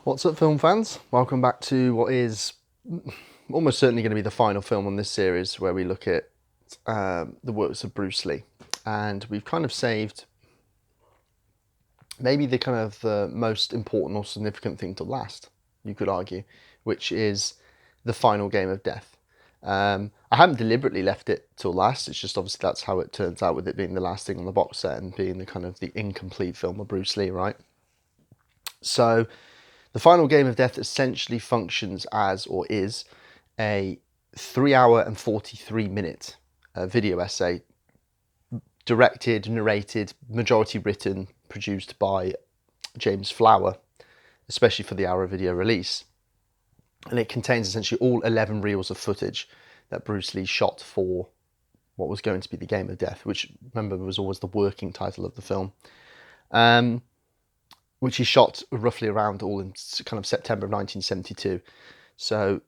What's up, film fans? Welcome back to what is almost certainly going to be the final film on this series, where we look at the works of Bruce Lee. And we've kind of saved maybe the kind of the most important or significant thing to last, you could argue, which is the final game of death. I haven't deliberately left it till last. It's just obviously that's how it turns out, with it being the last thing on the box set and being the kind of the incomplete film of Bruce Lee, right? So the final game of death essentially functions as, or is, a 3 hour and 43-minute video essay, directed, narrated, majority written, produced by James Flower, especially for the hour video release. And it contains essentially all 11 reels of footage that Bruce Lee shot for what was going to be the Game of Death, which, remember, was always the working title of the film. Which he shot roughly around all in kind of September of 1972. So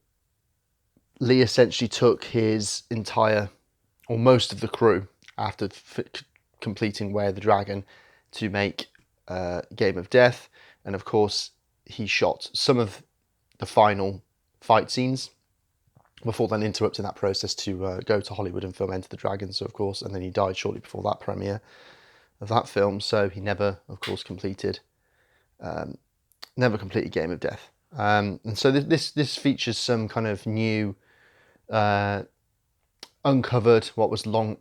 Lee essentially took his entire, or most of the crew, after completing Way of the Dragon, to make Game of Death. And of course, he shot some of the final fight scenes before then interrupting that process to go to Hollywood and film Enter the Dragon. So of course, and then he died shortly before that premiere of that film. So he never, of course, completed Game of Death. And so this features some kind of new, uncovered, what was long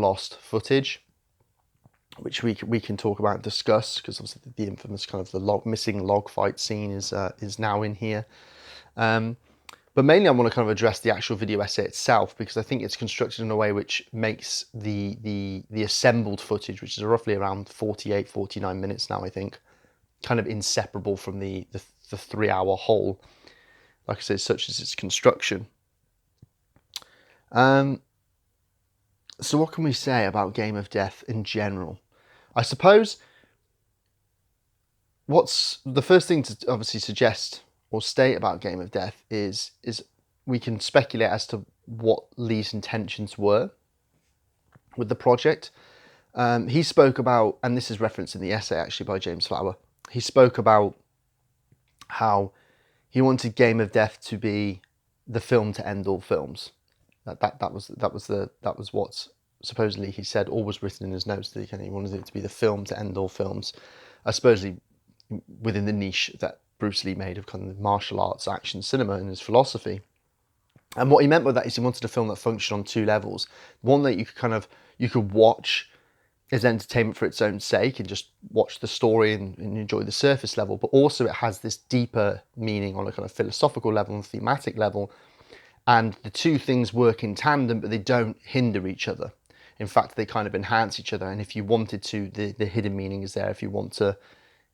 lost footage, which we can talk about and discuss, because obviously the infamous kind of the missing log fight scene is now in here. But mainly I want to kind of address the actual video essay itself, because I think it's constructed in a way which makes the assembled footage, which is roughly around 48, 49 minutes now, I think, kind of inseparable from the 3 hour whole, like I said, such as its construction. So what can we say about Game of Death in general? I suppose what's the first thing to obviously suggest or state about Game of Death is we can speculate as to what Lee's intentions were with the project. He spoke about, and this is referenced in the essay actually by James Flower, he spoke about how he wanted Game of Death to be the film to end all films. That was what supposedly he said, or was written in his notes, that he wanted it to be the film to end all films. I suppose within the niche that Bruce Lee made of kind of martial arts, action cinema, and his philosophy. And what he meant by that is he wanted a film that functioned on two levels. One that you could watch as entertainment for its own sake and just watch the story and enjoy the surface level, but also it has this deeper meaning on a kind of philosophical level and thematic level. And the two things work in tandem, but they don't hinder each other. In fact, they kind of enhance each other. And if you wanted to, the hidden meaning is there if you want to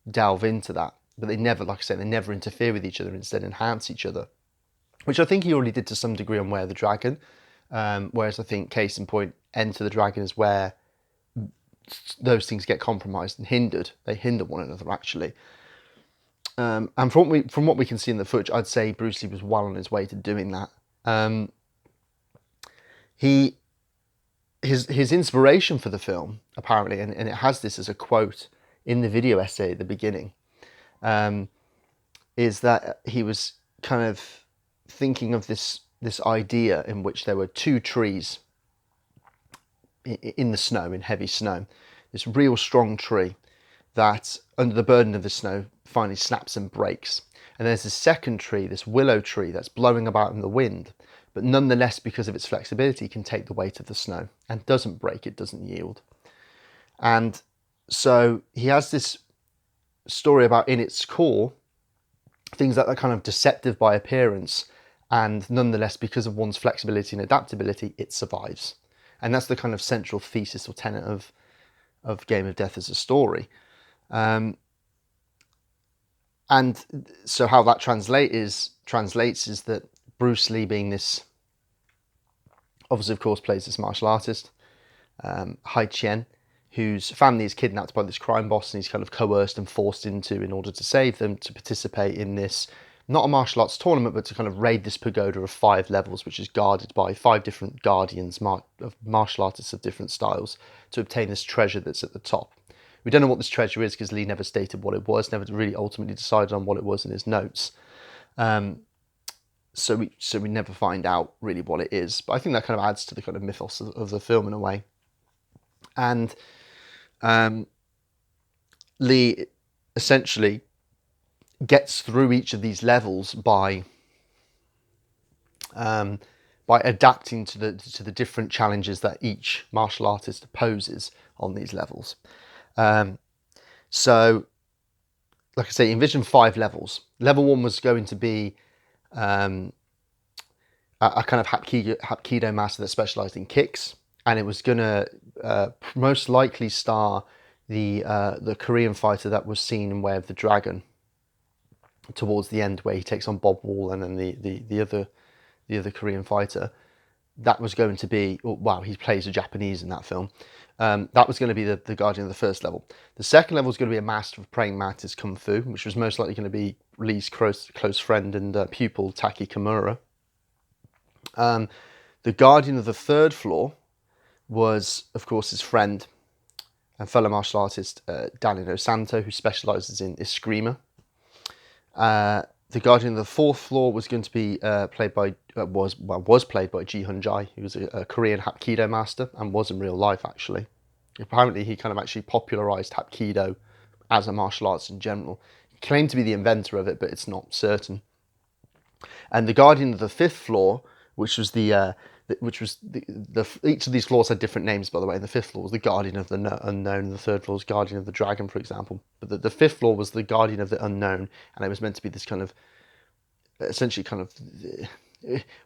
delve into that. But they never, like I said, they never interfere with each other, instead enhance each other. Which I think he already did to some degree on Way of the Dragon. Whereas I think, case in point, Enter the Dragon is where those things get compromised and hindered. They hinder one another, actually. And from what we can see in the footage, I'd say Bruce Lee was well on his way to doing that. His inspiration for the film, apparently, and it has this as a quote in the video essay at the beginning, is that he was kind of thinking of this idea in which there were two trees in the snow, in heavy snow, this real strong tree that, under the burden of the snow, finally snaps and breaks. And there's this second tree, this willow tree, that's blowing about in the wind, but nonetheless, because of its flexibility, can take the weight of the snow and doesn't break, it doesn't yield. And so he has this story about, in its core, things that are kind of deceptive by appearance, and nonetheless, because of one's flexibility and adaptability, it survives. And that's the kind of central thesis or tenet of Game of Death as a story. And so how that translates is that Bruce Lee, being this, obviously, of course, plays this martial artist, Hai Chien, whose family is kidnapped by this crime boss, and he's kind of coerced and forced into, in order to save them, to participate in this, not a martial arts tournament, but to kind of raid this pagoda of 5 levels, which is guarded by 5 different guardians of martial artists of different styles, to obtain this treasure that's at the top, We don't know what this treasure is because Lee never stated what it was, never really ultimately decided on what it was in his notes. So we never find out really what it is. But I think that kind of adds to the kind of mythos of the film in a way. And Lee essentially gets through each of these levels by adapting to the different challenges that each martial artist poses on these levels. So, like I say, envision 5 levels. Level 1 was going to be a kind of Hapkido master that specialised in kicks, and it was going to most likely star the Korean fighter that was seen in Way of the Dragon towards the end, where he takes on Bob Wall and then the other Korean fighter. That was going to be, wow, he plays a Japanese in that film. That was going to be the guardian of the first level. The second level was going to be a master of praying mantis kung fu, which was most likely going to be Lee's close friend and pupil Taki Kimura. The guardian of the third floor was, of course, his friend and fellow martial artist Danilo Santo, who specialises in eskrima. The guardian of the fourth floor was going to be played by Ji Hun-jae, who was a Korean Hapkido master and was in real life actually. Apparently, he kind of actually popularised Hapkido as a martial arts in general. He claimed to be the inventor of it, but it's not certain. And the guardian of the fifth floor, which was each of these floors had different names, by the way. And the fifth floor was the guardian of the unknown, and the third floor was guardian of the dragon, for example. But the fifth floor was the guardian of the unknown, and it was meant to be this kind of, essentially kind of,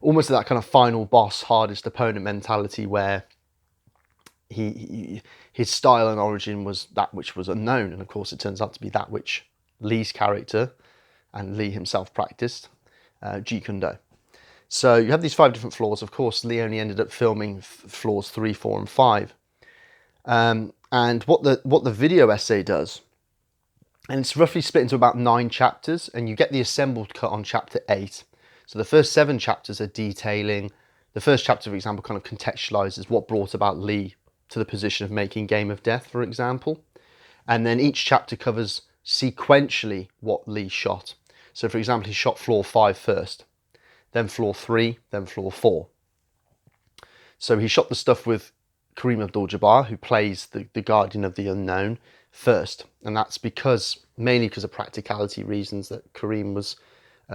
almost that kind of final boss, hardest opponent mentality, where his style and origin was that which was unknown, and of course it turns out to be that which Lee's character and Lee himself practiced, Jeet Kune Do. So you have these 5 different floors. Of course, Lee only ended up filming floors 3, 4, and 5. And what the video essay does, and it's roughly split into about 9 chapters, and you get the assembled cut on chapter 8. So the first 7 chapters are detailing. The first chapter, for example, kind of contextualizes what brought about Lee to the position of making Game of Death, for example. And then each chapter covers sequentially what Lee shot. So, for example, he shot floor 5 first, then floor 3, then floor 4. So he shot the stuff with Kareem Abdul-Jabbar, who plays the Guardian of the Unknown, first. And that's mainly because of practicality reasons, that Kareem was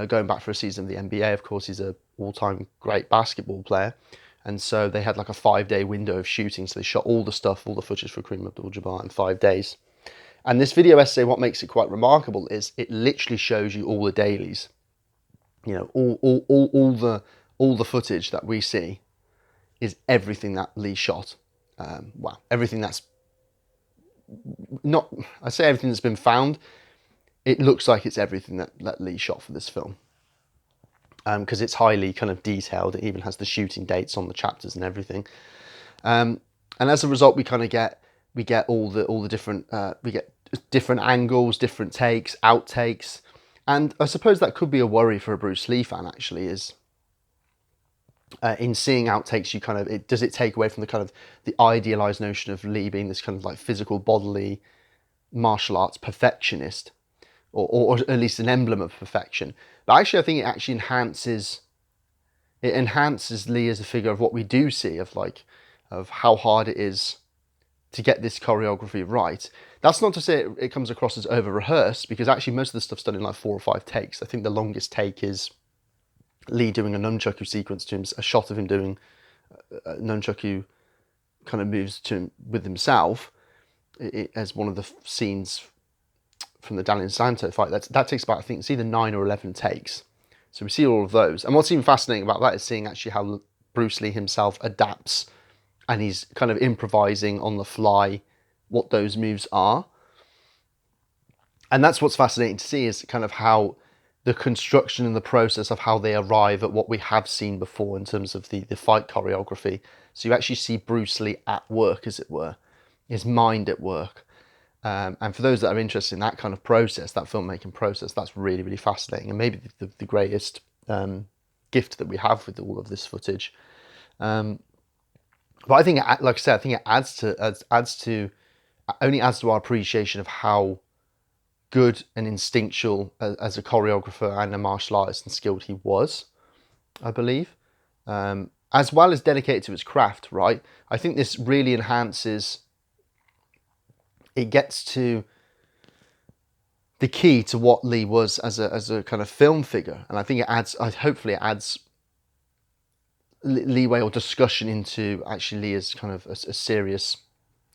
going back for a season of the NBA. Of course, he's an all-time great basketball player. And so they had like a 5-day window of shooting. So they shot all the footage for Kareem Abdul-Jabbar in 5 days. And this video essay, what makes it quite remarkable is it literally shows you all the dailies. You know, all the footage that we see is everything that Lee shot. Everything that's not, I say everything that's been found, it looks like it's everything that Lee shot for this film. Because it's highly kind of detailed. It even has the shooting dates on the chapters and everything. And as a result, we get all the different, we get different angles, different takes, outtakes. And I suppose that could be a worry for a Bruce Lee fan, actually, is in seeing outtakes, you kind of, does it take away from the kind of the idealized notion of Lee being this kind of like physical, bodily martial arts perfectionist, or at least an emblem of perfection. But actually, I think it actually enhances Lee as a figure of what we do see, of how hard it is to get this choreography right. That's not to say it comes across as over-rehearsed, because actually most of the stuff's done in like 4 or 5 takes. I think the longest take is Lee doing a nunchaku sequence to him, a shot of him doing nunchaku kind of moves to him with himself, as one of the scenes from the Daniel Santo fight. That takes about, I think it's either 9 or 11 takes. So we see all of those. And what's even fascinating about that is seeing actually how Bruce Lee himself adapts, and he's kind of improvising on the fly what those moves are. And that's what's fascinating to see, is kind of how the construction and the process of how they arrive at what we have seen before in terms of the fight choreography. So you actually see Bruce Lee at work, as it were, his mind at work. And for those that are interested in that kind of process, that filmmaking process, that's really, really fascinating, and maybe the greatest gift that we have with all of this footage. But I think, like I said, I think it adds to only adds to our appreciation of how good and instinctual as a choreographer and a martial artist and skilled he was, I believe, as well as dedicated to his craft, right? I think this really enhances, it gets to the key to what Lee was as a kind of film figure. And I think it adds, hopefully it adds leeway or discussion into actually Lee as kind of a serious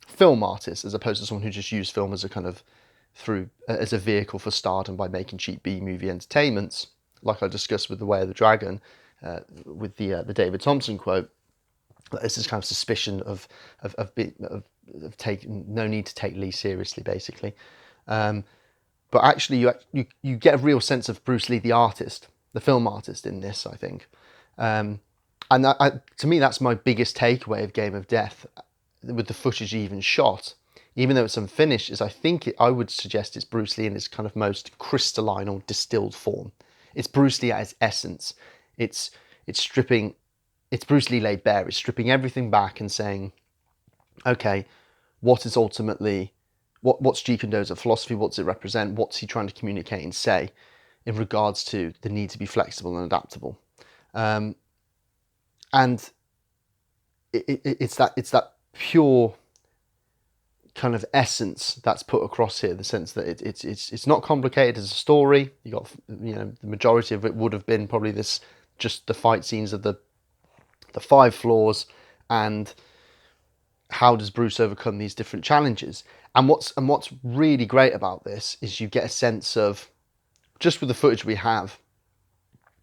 film artist, as opposed to someone who just used film as a kind of as a vehicle for stardom by making cheap B-movie entertainments, like I discussed with The Way of the Dragon, with the David Thompson quote. This is kind of suspicion of taking no need to take Lee seriously, basically. But actually, you get a real sense of Bruce Lee, the artist, the film artist, in this, I think. And to me, that's my biggest takeaway of Game of Death, with the footage even shot. Even though it's unfinished, is I would suggest it's Bruce Lee in his kind of most crystalline or distilled form. It's Bruce Lee at its essence. It's stripping. It's Bruce Lee laid bare. It's stripping everything back and saying, okay, what is ultimately, what's Jeet Kune Do as a philosophy? What's it represent? What's he trying to communicate and say in regards to the need to be flexible and adaptable? And it's that pure kind of essence that's put across here, the sense that it's not complicated as a story. You got, the majority of it would have been probably just the fight scenes of the 5 floors, and how does Bruce overcome these different challenges. And what's really great about this is you get a sense of, just with the footage we have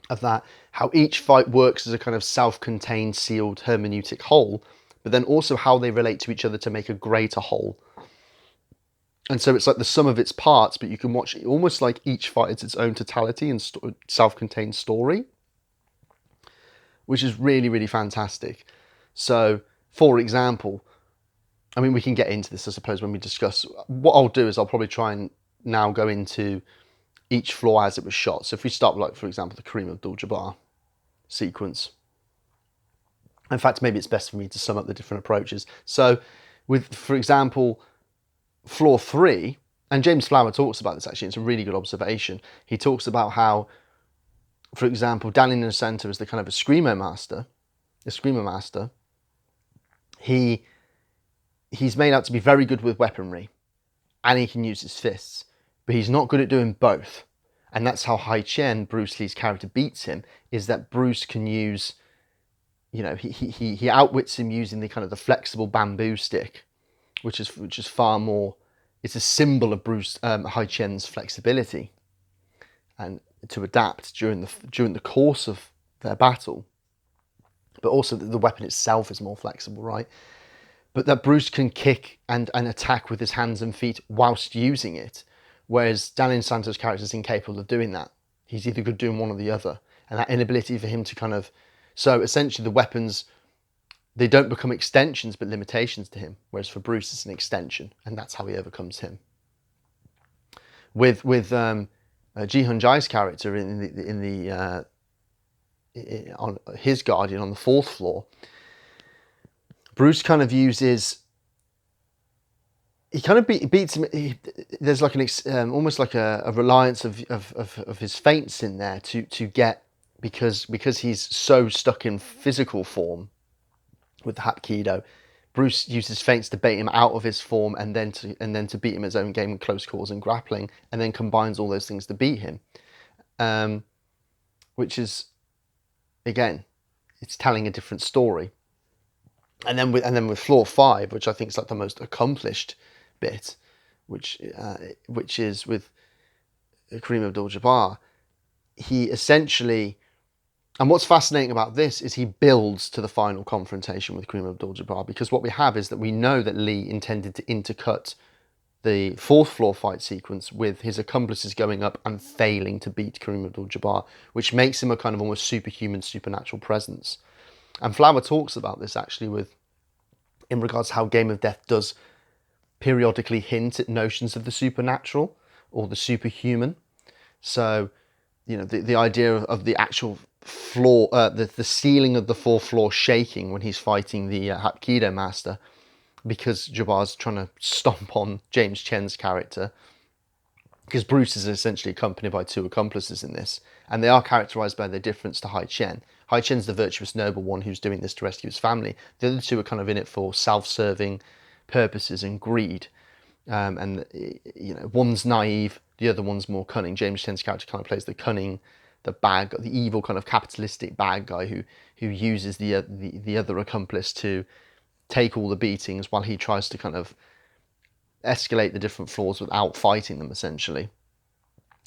of that, how each fight works as a kind of self-contained, sealed hermeneutic whole, but then also how they relate to each other to make a greater whole. And so it's like the sum of its parts, but you can watch it almost like each fight is its own totality and self-contained story, which is really, really fantastic. So, for example, I mean, we can get into this, I suppose, when we discuss. What I'll do is I'll probably try and now go into each floor as it was shot. So if we start with, like, for example, the Kareem Abdul-Jabbar sequence. In fact, maybe it's best for me to sum up the different approaches. So with, for example, floor 3, and James Flower talks about this, actually, it's a really good observation. He talks about how, for example, Danny Innocento is the kind of a screamo master. He's made out to be very good with weaponry, and he can use his fists, but he's not good at doing both. And that's how Hai Chen, Bruce Lee's character, beats him, is that Bruce can use, he outwits him using the kind of the flexible bamboo stick, which is far more, it's a symbol of Hai Chen's flexibility and to adapt during the course of their battle. But also the weapon itself is more flexible, right? But that Bruce can kick and attack with his hands and feet whilst using it, whereas Danny Santos' character is incapable of doing that. He's either good doing one or the other. And that inability for him to kind of... So essentially the weapons, they don't become extensions but limitations to him, whereas for Bruce it's an extension, and that's how he overcomes him. With Ji Hun Jai's character on his Guardian on the 4th floor, Bruce kind of uses, he kind of beats him. There's like almost like a reliance of his feints in there to get, because he's so stuck in physical form with the Hapkido. Bruce uses feints to bait him out of his form and then to beat him his own game in close calls and grappling, and then combines all those things to beat him, which is, again, it's telling a different story. And then with floor 5, which I think is like the most accomplished bit, which is with Kareem Abdul-Jabbar, he essentially, and what's fascinating about this is he builds to the final confrontation with Kareem Abdul-Jabbar, because what we have is that we know that Lee intended to intercut the 4th floor fight sequence with his accomplices going up and failing to beat Kareem Abdul-Jabbar, which makes him a kind of almost superhuman, supernatural presence. And Flower talks about this actually in regards to how Game of Death does periodically hint at notions of the supernatural or the superhuman. So, the idea of the actual floor, the ceiling of the 4th floor shaking when he's fighting the Hapkido master, because Jabbar's trying to stomp on James Chen's character, because Bruce is essentially accompanied by two accomplices in this, and they are characterized by their difference to Hai Chen. Hai Chen's the virtuous noble one who's doing this to rescue his family. The other two are kind of in it for self-serving purposes and greed. And one's naive, the other one's more cunning. James Chen's character kind of plays the cunning, the evil kind of capitalistic bad guy who uses the other accomplice to take all the beatings while he tries to kind of escalate the different floors without fighting them, essentially,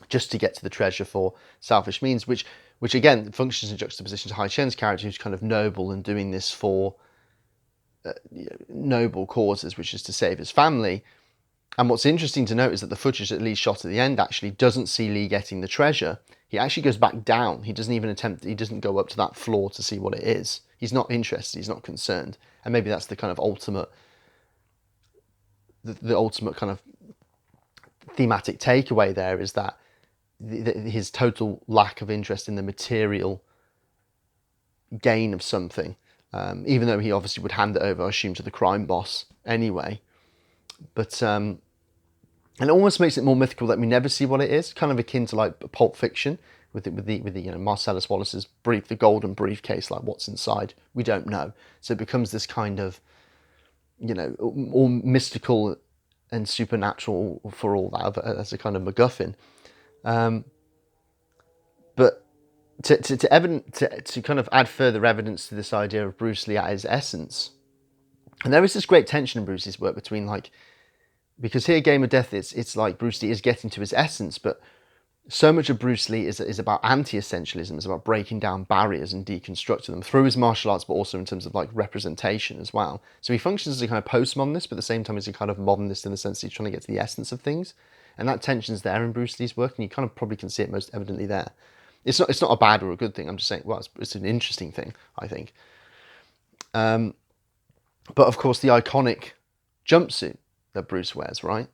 just to get to the treasure for selfish means, which again functions in juxtaposition to Hai Chen's character, who's kind of noble and doing this for noble causes, which is to save his family. And what's interesting to note is that the footage that Lee shot at the end actually doesn't see Lee getting the treasure. He actually goes back down. He doesn't go up to that floor to see what it is. He's not interested, he's not concerned. And maybe that's the kind of ultimate, the ultimate kind of thematic takeaway there, is that his total lack of interest in the material gain of something, even though he obviously would hand it over, I assume, to the crime boss anyway. But and it almost makes it more mythical that we never see what it is, kind of akin to like Pulp Fiction with the Marcellus Wallace's the golden briefcase, like what's inside, we don't know. So it becomes this kind of all mystical and supernatural for all that as a kind of MacGuffin. But to kind of add further evidence to this idea of Bruce Lee at his essence, and there is this great tension in Bruce Lee's work between because here Game of Death it's like Bruce Lee is getting to his essence, but so much of Bruce Lee is about anti-essentialism. It's about breaking down barriers and deconstructing them through his martial arts, but also in terms of like representation as well. So he functions as a kind of postmodernist, but at the same time he's a kind of modernist in the sense that he's trying to get to the essence of things. And that tension's there in Bruce Lee's work, and you kind of probably can see it most evidently there. It's not a bad or a good thing. I'm just saying, well, it's an interesting thing, I think. But of course, the iconic jumpsuit that Bruce wears, right?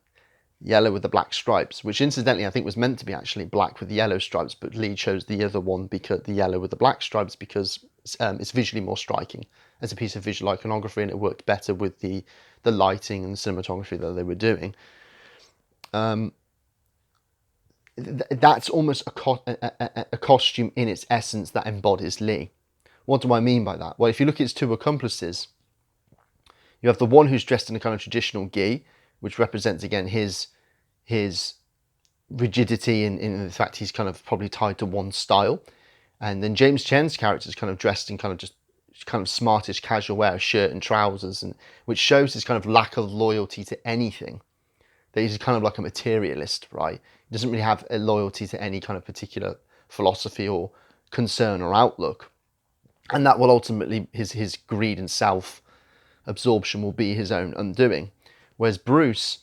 Yellow with the black stripes, which incidentally I think was meant to be actually black with yellow stripes, but Lee chose the other one, because the yellow with the black stripes, because it's visually more striking as a piece of visual iconography, and it worked better with the lighting and the cinematography that they were doing. That's almost a costume in its essence that embodies Lee. What do I mean by that? Well, if you look at his two accomplices, you have the one who's dressed in a kind of traditional gi, which represents again his rigidity in the fact he's kind of probably tied to one style. And then James Chen's character is kind of dressed in kind of smartish casual wear, a shirt and trousers, and which shows his kind of lack of loyalty to anything. That he's kind of like a materialist, right? He doesn't really have a loyalty to any kind of particular philosophy or concern or outlook. And that will ultimately, his greed and self-absorption will be his own undoing. Whereas Bruce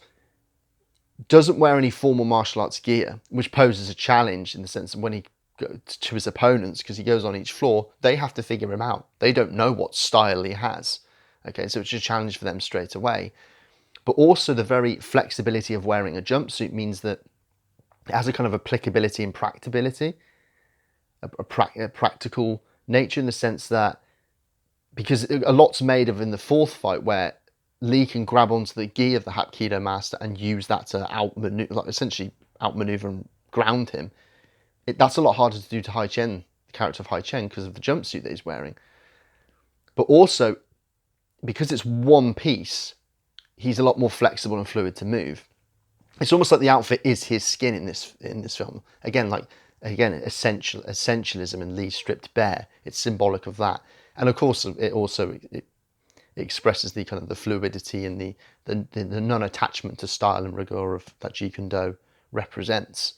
doesn't wear any formal martial arts gear, which poses a challenge in the sense that when he goes to his opponents, because he goes on each floor, they have to figure him out. They don't know what style he has. Okay, so it's a challenge for them straight away. But also the very flexibility of wearing a jumpsuit means that it has a kind of applicability and practicability, a practical nature, in the sense that, because a lot's made of in the fourth fight where Lee can grab onto the gi of the Hapkido master and use that to essentially outmaneuver and ground him. That's a lot harder to do to Hai Chen, the character of Hai Chen, because of the jumpsuit that he's wearing. But also, because it's one piece, he's a lot more flexible and fluid to move. It's almost like the outfit is his skin in this film. Again, essentialism and Lee stripped bare. It's symbolic of that. And of course, it expresses the kind of the fluidity and the non-attachment to style and rigor of that Jeet Kune Do represents.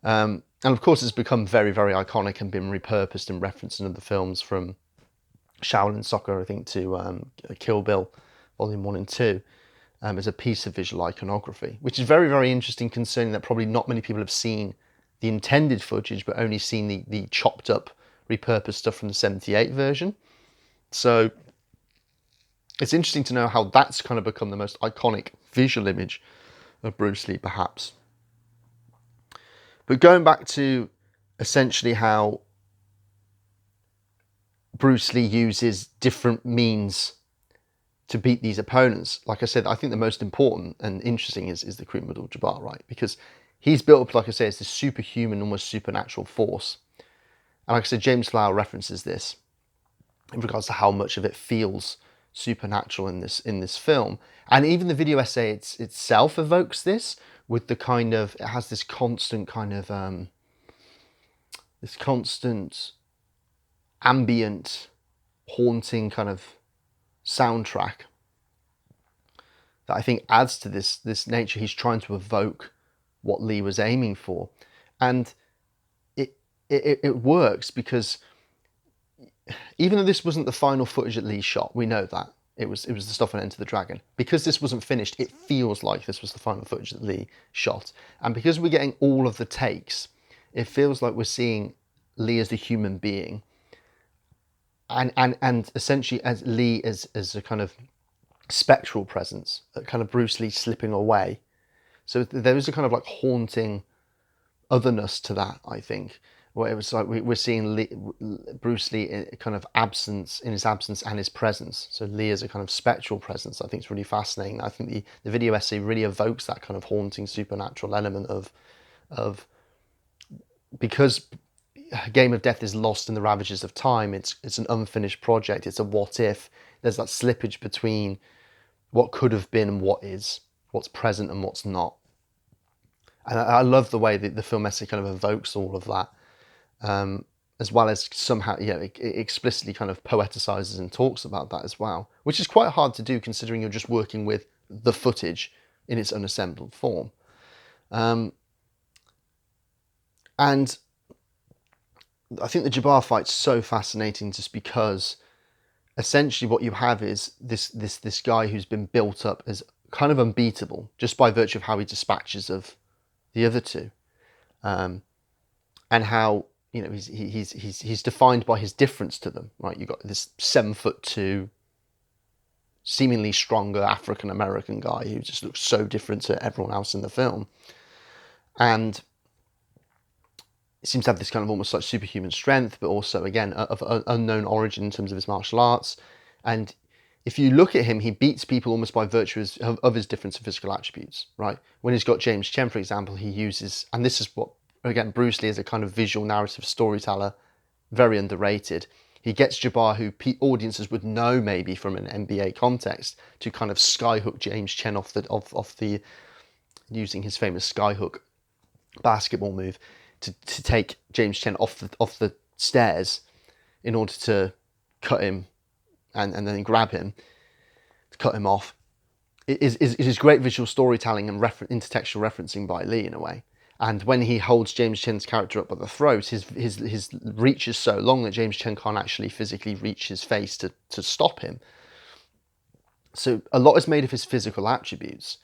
And of course, it's become very, very iconic and been repurposed and referenced in other films, from Shaolin Soccer, I think, to Kill Bill, Volume 1 and 2, as a piece of visual iconography, which is very, very interesting, concerning that probably not many people have seen the intended footage, but only seen the chopped up, repurposed stuff from the 78 version. So it's interesting to know how that's kind of become the most iconic visual image of Bruce Lee, perhaps. But going back to essentially how Bruce Lee uses different means to beat these opponents. Like I said, I think the most important and interesting is the Kareem Abdul-Jabbar, right? Because he's built up, like I say, as this superhuman, almost supernatural force. And like I said, James Flower references this in regards to how much of it feels supernatural in this film. And even the video essay itself evokes this with the kind of, it has this constant kind of, this constant ambient, haunting kind of soundtrack that I think adds to this nature. He's trying to evoke what Lee was aiming for, and it works, because even though this wasn't the final footage that Lee shot, we know that it was the stuff on Enter the Dragon. Because this wasn't finished, it feels like this was the final footage that Lee shot, and because we're getting all of the takes, it feels like we're seeing Lee as the human being, and essentially as Lee as a kind of spectral presence, kind of Bruce Lee slipping away. So there is a kind of like haunting otherness to that, I think, where it was like we're seeing Bruce Lee in kind of absence, in his absence and his presence. So Lee is a kind of spectral presence. I think it's really fascinating. I think the video essay really evokes that kind of haunting supernatural element of because Game of Death is lost in the ravages of time. It's an unfinished project. It's a what if. There's that slippage between what could have been and what is, what's present and what's not. And I love the way that the film essay kind of evokes all of that, as well as somehow, it explicitly kind of poeticizes and talks about that as well, which is quite hard to do considering you're just working with the footage in its unassembled form. And I think the Jabbar fight's so fascinating just because essentially what you have is this guy who's been built up as kind of unbeatable just by virtue of how he dispatches of the other two, and how he's defined by his difference to them. Right, you've got this 7'2", seemingly stronger African American guy who just looks so different to everyone else in the film, and seems to have this kind of almost like superhuman strength, but also again of unknown origin in terms of his martial arts. And if you look at him, he beats people almost by virtue of his difference in physical attributes, right? When he's got James Chen, for example, he uses, and this is what, again, Bruce Lee is a kind of visual narrative storyteller, very underrated. He gets Jabbar, who audiences would know maybe from an NBA context, to kind of skyhook James Chen off the using his famous skyhook basketball move, to take James Chen off the stairs in order to cut him and then grab him to cut him off. It is great visual storytelling and intertextual referencing by Lee in a way. And when he holds James Chen's character up by the throat, his reach is so long that James Chen can't actually physically reach his face to stop him. So a lot is made of his physical attributes.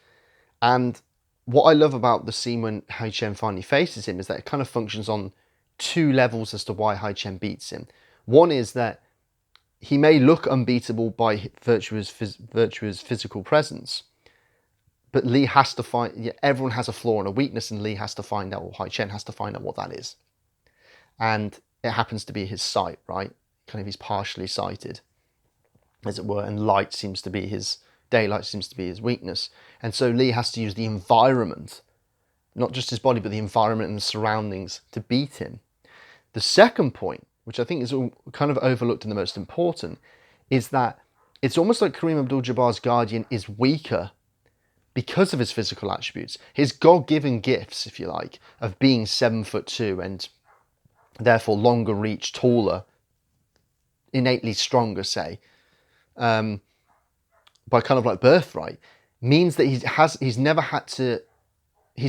And what I love about the scene when Hai Chen finally faces him is that it kind of functions on two levels as to why Hai Chen beats him. One is that he may look unbeatable by virtue of his physical presence, but Lee has to find, everyone has a flaw and a weakness, and Lee has to find out, or Hai Chen has to find out what that is. And it happens to be his sight, right? Kind of he's partially sighted, as it were, and daylight seems to be his weakness. And so Lee has to use the environment, not just his body, but the environment and the surroundings to beat him. The second point, which I think is kind of overlooked and the most important, is that it's almost like Kareem Abdul-Jabbar's guardian is weaker because of his physical attributes. His God-given gifts, if you like, of being 7'2" and therefore longer reach, taller, innately stronger, say, by kind of like birthright, means that he's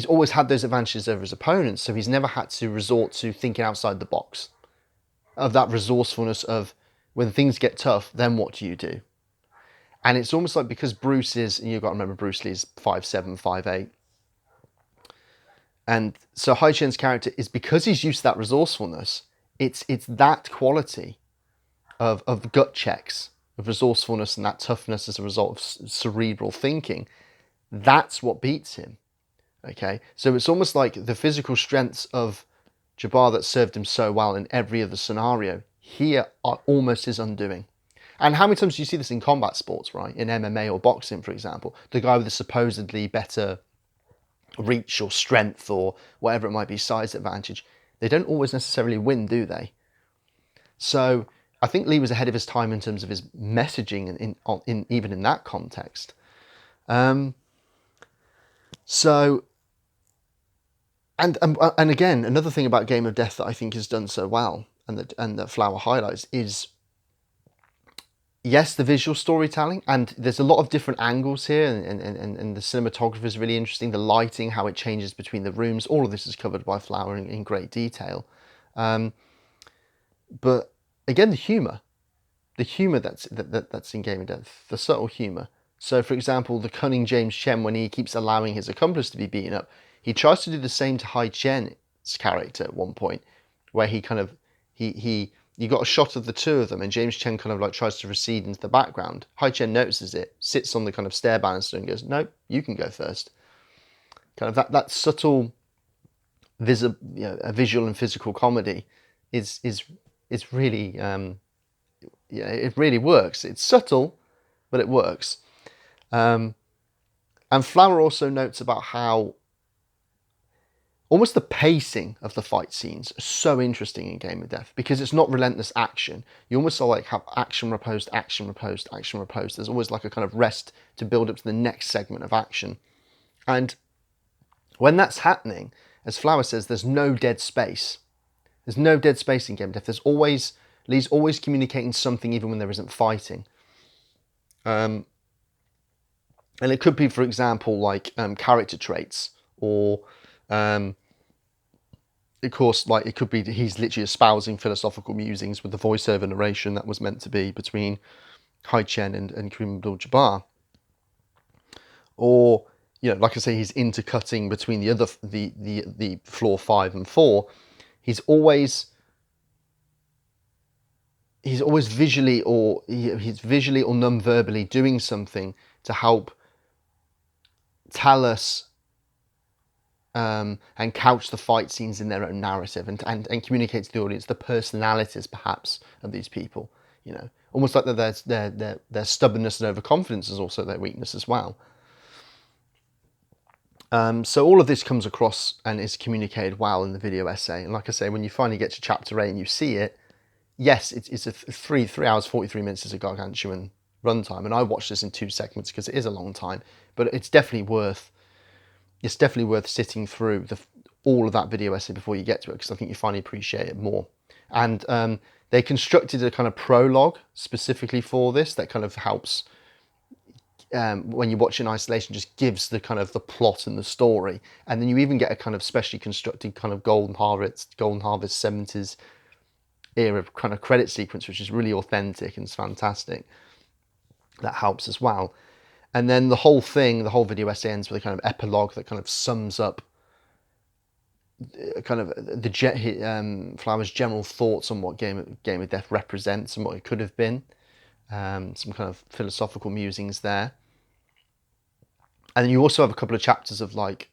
always had those advantages over his opponents, so he's never had to resort to thinking outside the box, of that resourcefulness of when things get tough, then what do you do? And it's almost like, because Bruce is, and you've got to remember Bruce Lee's 5'7", 5'8", and so Hai Chen's character is, because he's used to that resourcefulness, it's that quality of gut checks, of resourcefulness and that toughness as a result of cerebral thinking, that's what beats him. Okay, so it's almost like the physical strengths of Jabbar that served him so well in every other scenario here are almost his undoing. And how many times do you see this in combat sports, right? In MMA or boxing, for example, the guy with the supposedly better reach or strength or whatever it might be, size advantage, they don't always necessarily win, do they? So I think Lee was ahead of his time in terms of his messaging in even in that context. So, and again, another thing about Game of Death that I think is done so well, and that Flower highlights is, yes, the visual storytelling, and there's a lot of different angles here, and the cinematography is really interesting. The lighting, how it changes between the rooms, all of this is covered by Flower in great detail. But again, the humour that's in Game of Death, the subtle humour. So, for example, the cunning James Chen, when he keeps allowing his accomplice to be beaten up, he tries to do the same to Hai Chen's character at one point, where he kind of you got a shot of the two of them, and James Chen kind of like tries to recede into the background. Hai Chen notices it, sits on the kind of stair banister, and goes, "Nope, you can go first." Kind of that subtle, a visual and physical comedy is really it really works. It's subtle, but it works. And Flower also notes about how almost the pacing of the fight scenes are so interesting in Game of Death, because it's not relentless action. You almost like have action riposte, action riposte, action riposte. There's always like a kind of rest to build up to the next segment of action. And when that's happening, as Flower says, there's no dead space. There's no dead space in Game of Death. Lee's always communicating something even when there isn't fighting. And it could be, for example, like character traits, or of course, like it could be that he's literally espousing philosophical musings with the voiceover narration that was meant to be between Hai Chen and Kareem Abdul-Jabbar. Or, like I say, he's intercutting between the floor 5 and 4. He's always visually or non-verbally doing something to help tell us and couch the fight scenes in their own narrative, and communicate to the audience the personalities perhaps of these people. Almost like their stubbornness and overconfidence is also their weakness as well. So all of this comes across and is communicated well in the video essay. And like I say, when you finally get to chapter 8 and you see it, yes, it's a 3 hours 43 minutes is a gargantuan runtime, and I watched this in 2 segments because it is a long time, but it's definitely worth sitting through all of that video essay before you get to it, because I think you finally appreciate it more. And they constructed a kind of prologue specifically for this that kind of helps, when you watch in isolation, just gives the kind of the plot and the story. And then you even get a kind of specially constructed kind of Golden Harvest 70s era kind of credit sequence, which is really authentic and it's fantastic. That helps as well. And then the whole video essay ends with a kind of epilogue that kind of sums up kind of Flower's general thoughts on what Game of Death represents and what it could have been. Some kind of philosophical musings there. And then you also have a couple of chapters of, like,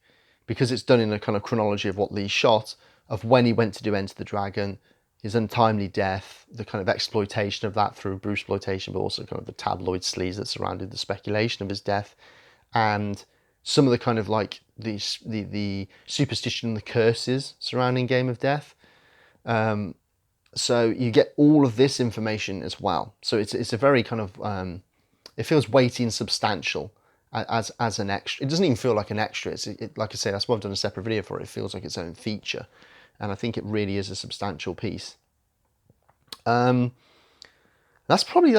because it's done in a kind of chronology of what Lee shot, of when he went to do Enter the Dragon, his untimely death, the kind of exploitation of that through Bruceploitation, but also kind of the tabloid sleaze that surrounded the speculation of his death, and some of the kind of like the superstition and the curses surrounding Game of Death. So you get all of this information as well. So it's a very kind of it feels weighty and substantial as an extra. It doesn't even feel like an extra. Like I say, that's why I've done a separate video for it. It feels like its own feature. And I think it really is a substantial piece. That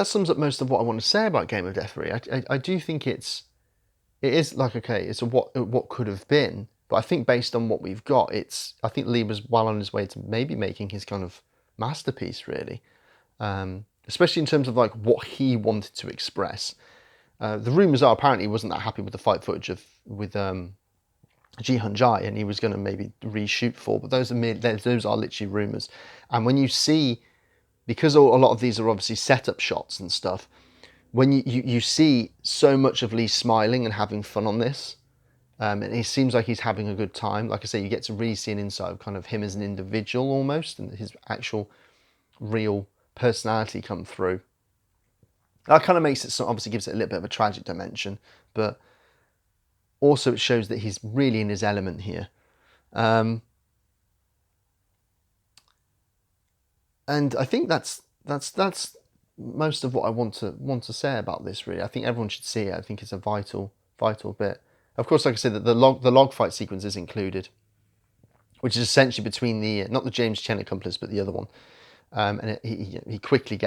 sums up most of what I want to say about Game of Death. Really, I do think it is like, okay, it's what could have been, but I think based on what we've got, I think Lee was well on his way to maybe making his kind of masterpiece, really, especially in terms of like what he wanted to express. The rumours are apparently he wasn't that happy with the fight footage with Ji-hun Jai, and he was going to maybe reshoot for, but those are literally rumours. And when you see, because a lot of these are obviously setup shots and stuff, when you see so much of Lee smiling and having fun on this, and it seems like he's having a good time. Like I say, you get to really see an insight of kind of him as an individual almost, and his actual real personality come through. That kind of makes it, obviously gives it a little bit of a tragic dimension, but also it shows that he's really in his element here. And I think that's most of what I want to say about this. Really, I think everyone should see it. I think it's a vital bit. Of course, like I said, that the log fight sequence is included, which is essentially between the not the James Chen accomplice, but the other one. And he quickly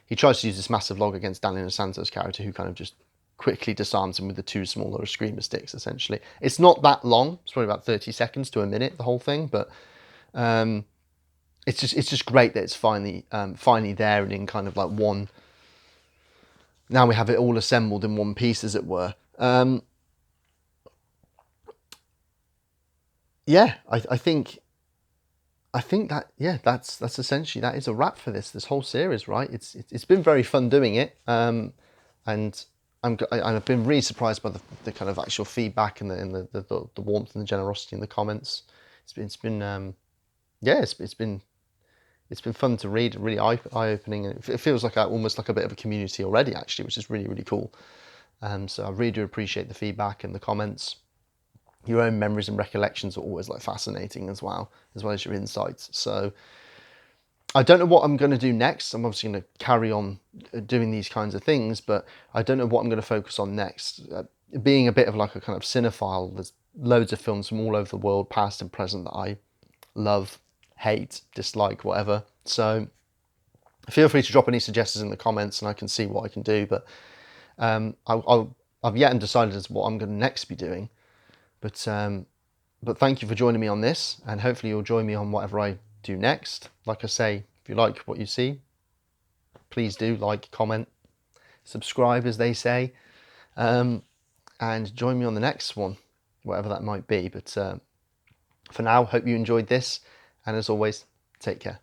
he tries to use this massive log against Daniel Santos' character, who kind of just quickly disarms him with the two smaller screamer sticks. Essentially, it's not that long. It's probably about 30 seconds to a minute, the whole thing, but. It's just great that it's finally there and in kind of like one. Now we have it all assembled in one piece, as it were. Yeah, I think that that's essentially that is a wrap for this whole series, right? It's been very fun doing it, and I've been really surprised by the kind of actual feedback and the warmth and the generosity in the comments. It's been it's been fun to read, really eye-opening, and it feels like almost like a bit of a community already, actually, which is really cool. So I really do appreciate the feedback and the comments. Your own memories and recollections are always like fascinating as well as your insights. So I don't know what I'm going to do next. I'm obviously going to carry on doing these kinds of things, but I don't know what I'm going to focus on next. Being a bit of like a kind of cinephile, there's loads of films from all over the world, past and present, that I love, hate, dislike, whatever. So feel free to drop any suggestions in the comments and I can see what I can do. But I've yet undecided as what I'm going to next be doing. But thank you for joining me on this, and hopefully you'll join me on whatever I do next. Like I say, if you like what you see, please do like, comment, subscribe, as they say, and join me on the next one, whatever that might be. But for now, hope you enjoyed this, and as always, take care.